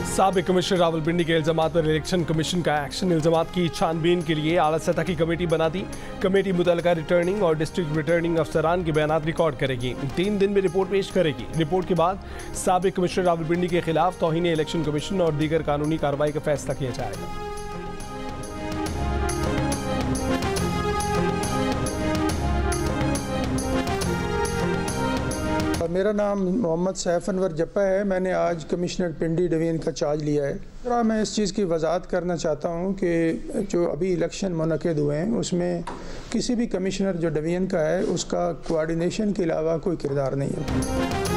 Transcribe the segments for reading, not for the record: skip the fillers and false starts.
साबिक कमिश्नर रावलपिंडी के इल्जामात पर इलेक्शन कमीशन का एक्शन। इल्जामात की छानबीन के लिए आला सतह की कमेटी बना दी। कमेटी मुतल्लिका रिटर्निंग और डिस्ट्रिक्ट रिटर्निंग अफसरान के बयान रिकॉर्ड करेगी। 3 दिन में रिपोर्ट पेश करेगी। रिपोर्ट के बाद साबिक कमिश्नर रावलपिंडी के खिलाफ तौहीन इलेक्शन कमीशन और दीगर कानूनी कार्रवाई का फैसला किया जाएगा। मेरा नाम मोहम्मद सैफ अनवर जप्पा है। मैंने आज कमिश्नर पिंडी डिवीज़न का चार्ज लिया है। मैं इस चीज़ की वजाहत करना चाहता हूँ कि जो अभी इलेक्शन मुनक़िद हुए हैं उसमें किसी भी कमिश्नर जो डिवीज़न का है उसका कोऑर्डिनेशन के अलावा कोई किरदार नहीं है।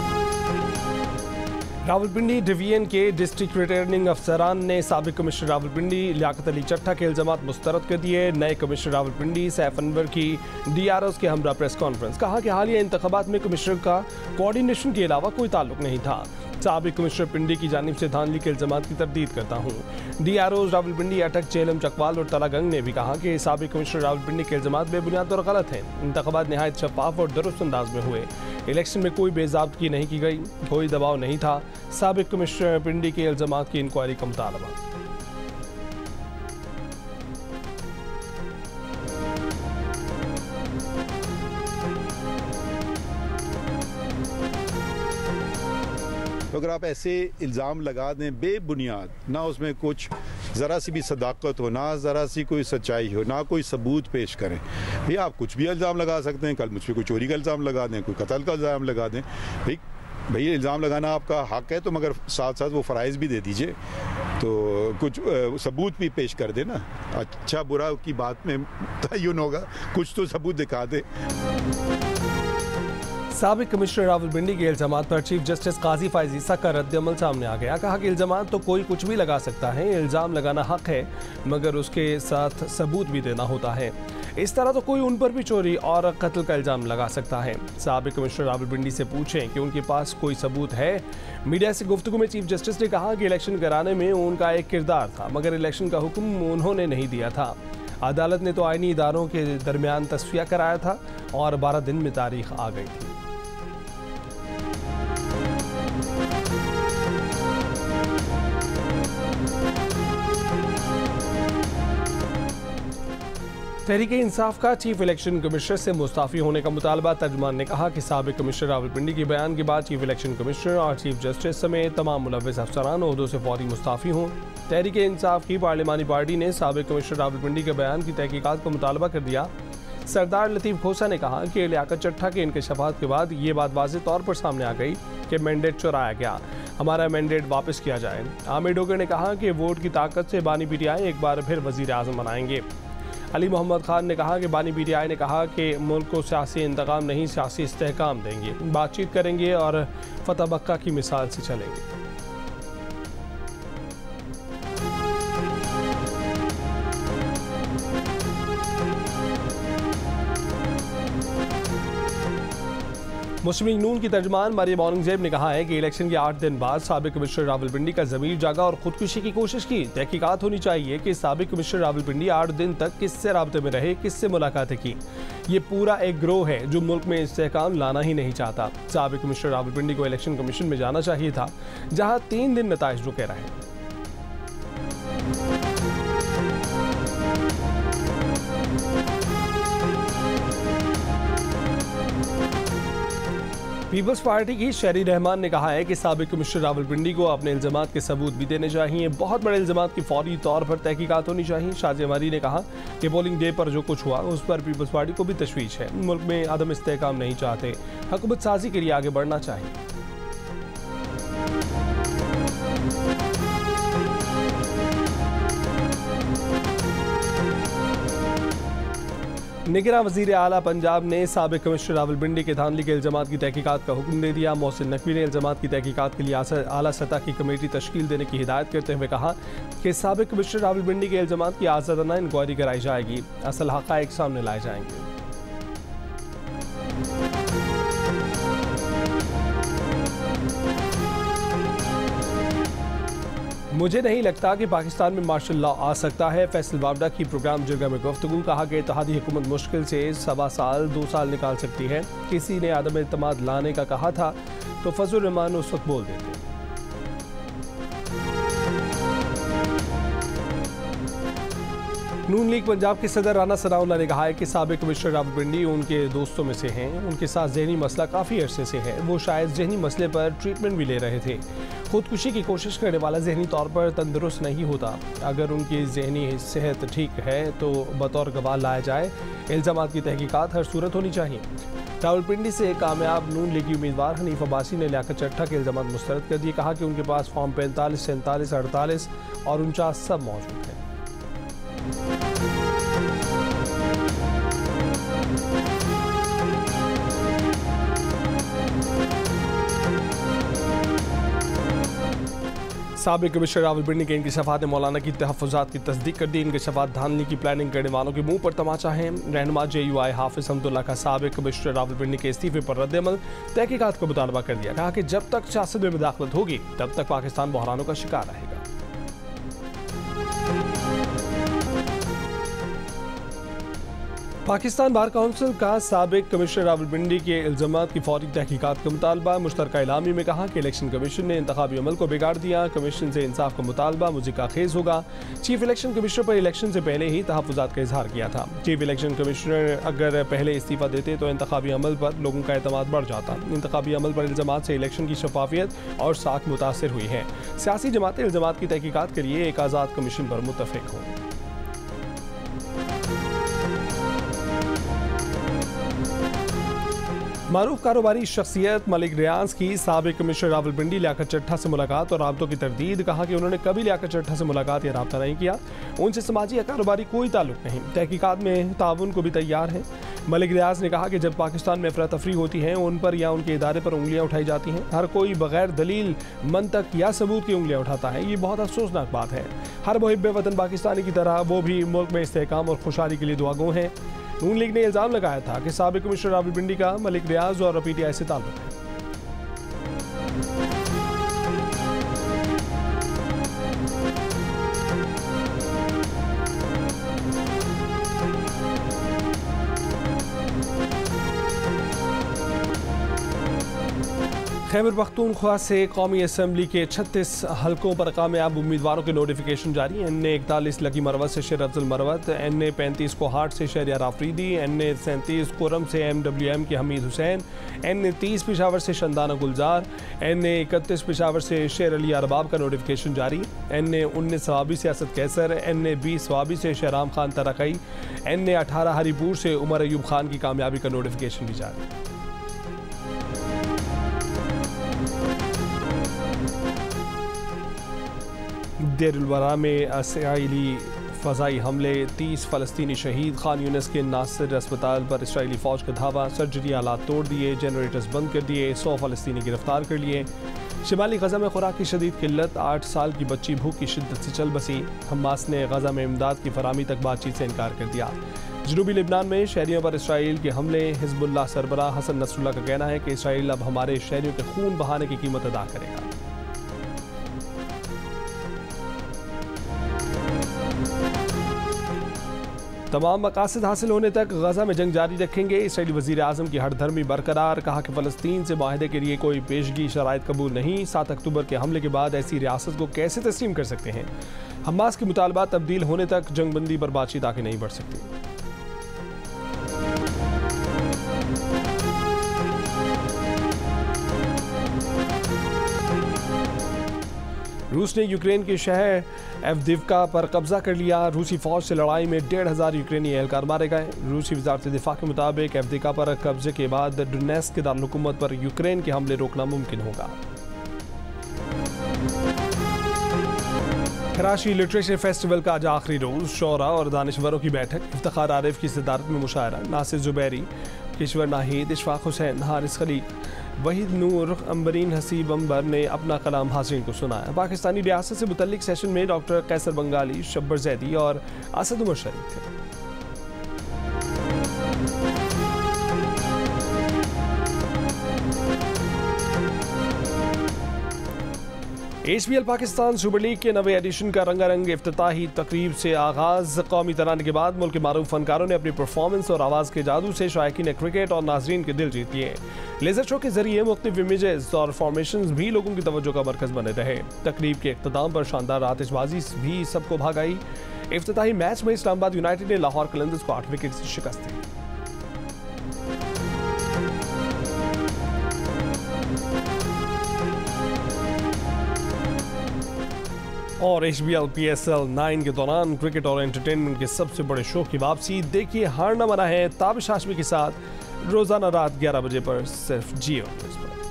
रावलपिंडी डिवीजन के डिस्ट्रिक्ट रिटर्निंग अफसरान ने साबिक कमिश्नर रावलपिंडी लियाकत अली चट्टा के इल्जामात मुस्तरद कर दिए। नए कमिश्नर रावलपिंडी सैफ अनवर की DROs के हमरा प्रेस कॉन्फ्रेंस। कहा कि हालिया इंतखाबात में कमिश्नर का कोऑर्डिनेशन के अलावा कोई ताल्लुक नहीं था। साबिक कमिश्नर पिंडी की जानिब से धांधली के इल्जामात की तरदीद करता हूँ। DROs रावलपिंडी, अटक, चेलम, चकवाल और तलागंग ने भी कहा कि साबिक कमिश्नर रावलपिंडी के इल्जामात बेबुनियाद और गलत हैं। इंतखाबात नहायत शफाफ और दुरुस्त अंदाज में हुए। इलेक्शन में कोई बेज़ाब्तगी नहीं की गई, कोई दबाव नहीं था। साबिक कमिश्नर पिंडी के इल्जामात की इंक्वायरी का मुतालबा। तो अगर आप ऐसे इल्ज़ाम लगा दें बेबुनियाद, ना उसमें कुछ ज़रा सी भी सदाकत हो, ना ज़रा सी कोई सच्चाई हो, ना कोई सबूत पेश करें, भैया आप कुछ भी इल्ज़ाम लगा सकते हैं। कल मुझ पर कोई चोरी का इल्ज़ाम लगा दें, कोई कत्ल का इल्ज़ाम लगा दें। भैया इल्ज़ाम लगाना आपका हक है, तो मगर साथ साथ वो फ़राइज़ भी दे दीजिए, तो कुछ सबूत भी पेश कर दे ना। अच्छा बुरा की बात में तयन होगा, कुछ तो सबूत दिखा दे। साबिक कमिश्नर रावलपिंडी के इल्जामात पर चीफ जस्टिस काजी फायज ईसा का रद्द-ए-अमल सामने आ गया। कहा कि इल्जामात तो कोई कुछ भी लगा सकता है, इल्ज़ाम लगाना हक है, मगर उसके साथ सबूत भी देना होता है। इस तरह तो कोई उन पर भी चोरी और कत्ल का इल्ज़ाम लगा सकता है। साबिक कमिश्नर रावलपिंडी से पूछें कि उनके पास कोई सबूत है। मीडिया से गुफ्तगू में चीफ जस्टिस ने कहा कि इलेक्शन कराने में उनका एक किरदार था, मगर इलेक्शन का हुक्म उन्होंने नहीं दिया था। अदालत ने तो आईनी इदारों के दरमियान तस्फिया कराया था और 12 दिन में तारीख आ गई थी। तहरीक इंसाफ का चीफ इलेक्शन कमिश्नर से मुस्ताफ़ी होने का मुतालबा। तर्जुमान ने कहा कि साबिक कमिश्नर रावलपिंडी के बयान के बाद चीफ इलेक्शन कमिश्नर और चीफ जस्टिस समेत तमाम मुलव्वस अफसरान ओहदों से फौरी मुस्ताफ़ी हों। तहरीक इंसाफ की पार्लिमानी पार्टी ने साबिक कमिश्नर रावलपिंडी के बयान की तहकीकात का मुतालबा कर दिया। सरदार लतीफ़ खोसा ने कहा कि लियाकत चट्टा के इंकशाफात के बाद ये बात वाज़ेह तौर पर सामने आ गई कि मैंडेट चुराया गया, हमारा मैंडेट वापस किया जाए। आमिर डोगर ने कहा कि वोट की ताकत से बानी PTI एक बार फिर वज़ीर आज़म बनाएंगे। अली मोहम्मद खान ने कहा कि बानी PTI ने कहा कि मुल्क को सियासी इंतकाम नहीं, सियासी इस्तेहकाम देंगे, बातचीत करेंगे और फतह बक्का की मिसाल से चलेंगे। मुस्लिम लीग नून की तर्जुमान मरियम औरंगजेब ने कहा है कि इलेक्शन के 8 दिन बाद साबिक कमिश्नर रावलपिंडी का ज़मीर जागा और खुदकुशी की कोशिश की। तहकीकात होनी चाहिए कि साबिक कमिश्नर रावलपिंडी 8 दिन तक किससे राब्ते में रहे, किससे मुलाकातें की। ये पूरा एक ग्रोह है जो मुल्क में इस्तेहकाम लाना ही नहीं चाहता। साबिक कमिश्नर रावलपिंडी को इलेक्शन कमीशन में जाना चाहिए था, जहाँ 3 दिन नताइज रुके रहे। पीपल्स पार्टी की शहरी रहमान ने कहा है कि साबिक कमिश्नर रावलपिंडी को अपने इल्जामात के सबूत भी देने चाहिए। बहुत बड़े इल्जामात की फौरी तौर पर तहकीकात होनी चाहिए। शाजी अमारी ने कहा कि पोलिंग डे पर जो कुछ हुआ उस पर पीपल्स पार्टी को भी तशवीश है। मुल्क में अदम इस्तेहकाम नहीं चाहते, हुकूमत साजी के लिए आगे बढ़ना चाहिए। निगरान वज़ीर आला पंजाब ने साबिक कमिश्नर रावलपिंडी के धांधली के इल्जामात की तहकीकात का हुक्म दे दिया। मोहसिन नकवी ने इल्जामात की तहकीकात के लिए आला सतह की कमेटी तश्कील देने की हिदायत करते हुए कहा कि साबिक कमिश्नर रावलपिंडी के इल्जामात की आज़ादाना इंक्वायरी कराई जाएगी, असल हक़ाइक़ सामने लाए जाएंगे। मुझे नहीं लगता कि पाकिस्तान में मार्शल लॉ आ सकता है। फैसल वावडा की प्रोग्राम जिरगा में गुफ्तगू। कहा कि इत्तेहादी हुकूमत मुश्किल से 1.25 साल 2 साल निकाल सकती है। किसी ने आदम एतमाद लाने का कहा था तो फजल रहमान उस वक्त बोल देते। नून लीग पंजाब के सदर राना सनाउल्लाह ने कहा है कि साबिक कमिश्नर रावलपिंडी उनके दोस्तों में से हैं। उनके साथ जहनी मसला काफ़ी अरसे से है। वो शायद जहनी मसले पर ट्रीटमेंट भी ले रहे थे। खुदकुशी की कोशिश करने वाला जहनी तौर पर तंदुरुस्त नहीं होता। अगर उनकी जहनी सेहत ठीक है तो बतौर गवाह लाया जाए। इल्ज़ामात की तहकीकात हर सूरत होनी चाहिए। रावलपिंडी से कामयाब नून लीगी उम्मीदवार हनीफ अब्बासी ने लियाकत चट्टा के इल्ज़ामात मुस्तरद कर दिए। कहा कि उनके पास फॉर्म 45, 47, 48 और 49 सब मौजूद हैं। साबिक कमिश्नर रावलपिंडी के इंकशाफात ने मौलाना की तहफ़्फ़ुज़ात की तस्दीक कर दी। इंकशाफात धांधली की प्लानिंग करने वालों के मुंह पर तमाचा है। रहनुमा JUI हाफिज़ हमदुल्ला का साबिक कमिश्नर रावलपिंडी के इस्तीफे पर रद्द-ए-अमल तहकीकात का मुतालबा कर दिया। कहा कि जब तक सियासत में मुदाखलत होगी तब तक पाकिस्तान बहरानों का शिकार रहेगा। पाकिस्तान बार काउंसिल का साबिक कमिश्नर रावलपिंडी के इल्ज़ामात की फौरी तहकीकात का मुतालबा। मुश्तरका इलामी में कहा कि इलेक्शन कमीशन ने इंतखाबी अमल को बिगाड़ दिया। कमीशन से इंसाफ का मुतालबा मुज़िका खेज होगा। चीफ इलेक्शन कमिश्नर पर इलेक्शन से पहले ही तहफ़्फ़ुज़ात का इजहार किया था। चीफ इलेक्शन कमिश्नर अगर पहले इस्तीफ़ा देते तो इंतखाबी अमल पर लोगों का एतमाद बढ़ जाता। इंतखाबी अमल पर इल्ज़ामात से इलेक्शन की शफाफियत और साख मुतासर हुई है। सियासी जमातें इल्ज़ामात की तहकीकात के लिए एक आज़ाद कमीशन पर मुत्तफ़िक हों। मारूफ कारोबारी शख्सियत मलिक रियाज की साबिक कमिश्नर रावलपिंडी लियाकत चट्टा से मुलाकात और राब्तों की तरदीद। कहा कि उन्होंने कभी लियाकत चट्टा से मुलाकात या राब्ता नहीं किया। उनसे समाजी या कारोबारी कोई ताल्लुक नहीं। तहकीकात में ताउन को भी तैयार है। मलिक रियाज ने कहा कि जब पाकिस्तान में अफरा तफरी होती है उन पर या उनके इदारे पर उंगलियां उठाई जाती हैं। हर कोई बगैर दलील, मंतक या सबूत की उंगलियां उठाता है। ये बहुत अफसोसनाक बात है। हर मुहिब्बे वतन पाकिस्तानी की तरह वो भी मुल्क में इस्तेहकाम और खुशहाली के लिए दुआगो हैं। नून लीग ने इल्ज़ाम लगाया था कि साबिक कमिश्नर रावलपिंडी का मलिक रियाज और PTI से ताल्लुक है। खैबर पख्तूनख्वा से कौमी असम्बली के 36 हलकों पर कामयाब उम्मीदवारों के नोटिफिकेशन जारी। NA 41 लकी मरवत से शेर अफजल मरवत, NA 35 कोहाट से शहरियार आफरीदी, NA 37 कोरम से MWM के हमीद हुसैन, NA 30 पेशावर से शंदाना गुलजार, NA 31 पेशावर से शेर अली अरबाब का नोटिफिकेशन जारी। NA 19 सवाबी सियासत कैसर, NA 20 सवाबी से शहराम खान तरकई, NA 18 हरीपुर से उमर अयूब खान की कामयाबी का नोटिफिकेशन भी जारी। देरुलवरा में इसराइली फ़ज़ाई हमले, 30 फ़लस्तीनी शहीद। खान यूनिस के नासिर अस्पताल पर इसराइली फ़ौज का धावा। सर्जरी आलात तोड़ दिए, जनरेटर्स बंद कर दिए, 100 फ़लस्तीनी गिरफ्तार कर लिए। शिमाली गज़ा में खुराक की शदीद किल्लत, 8 साल की बच्ची भूख की शिद्दत से चल बसी। हमास ने गज़ा में इमदाद की फराहमी तक बातचीत से इनकार कर दिया। जनूबी लिबनान में शहरियों पर इसराइल के हमले। हिज़्बुल्लाह सरबराह हसन नसरुल्लाह का कहना है कि इसराइल अब हमारे शहरियों के खून बहाने की कीमत अदा करेगा। तमाम मकासद हासिल होने तक गजा में जंग जारी रखेंगे। इसराइली वज़ीर आज़म की हठधर्मी बरकरार। कहा कि फ़लस्तीन से माहिदे के लिए कोई पेशगी शराइत कबूल नहीं। 7 अक्टूबर के हमले के बाद ऐसी रियासत को कैसे तस्लीम कर सकते हैं। हमास के मुतालबात तब्दील होने तक जंगबंदी पर बातचीत आगे नहीं बढ़ सकती। रूस ने यूक्रेन के शहर एवदिवका पर कब्जा कर लिया। रूसी फौज से लड़ाई में 1,500 यूक्रेनी एहलकार मारे गए। रूसी वज़ारत दिफा के मुताबिक एवदिवका पर कब्जे के बाद डोनेत्स्क के दारुल-हुकूमत पर यूक्रेन के हमले रोकना मुमकिन होगा। कराची लिटरेचर फेस्टिवल का आज आखिरी रोज़। शोरा और दानिशवरों की बैठक। इफ्तिखार आरिफ की सदारत में मुशायरा। नासिर जुबैरी, किश्वर नाहिद, इशफाक हुसैन, हारिस खलीक, वहीद नूर, अंबरीन हसीब अंबर ने अपना कलाम हाज़रीन को सुनाया। पाकिस्तानी रियासत से मुतल्लिक सेशन में डॉक्टर कैसर बंगाली, शब्बर जैदी और असद उमर शरीफ थे। HBL पाकिस्तान सुपर लीग के नवे एडिशन का रंगारंग इफ्तिताही तकरीब से आगाज। कौमी तराने के बाद मुल्क के मारूफ फनकारों ने अपनी परफॉर्मेंस और आवाज़ के जादू से शायकीन क्रिकेट और नाजरीन के दिल जीत लिए। लेजर शो के जरिए मुख्तलिफ इमेजेस और फॉर्मेशन भी लोगों की तवज्जो का मरकज बने रहे। तकरीब के इख्तिताम पर शानदार आतिशबाजी भी सबको भाग आई। इफ्तिताही मैच में इस्लामाबाद यूनाइटेड ने लाहौर कलंदर्स को 8 विकेट से शिकस्त दी। और HBL PSL 9 के दौरान क्रिकेट और एंटरटेनमेंट के सबसे बड़े शो की वापसी। देखिए हारना मना है ताबिश हाशमी के साथ रोजाना रात 11 बजे पर सिर्फ जियो न्यूज़ पर।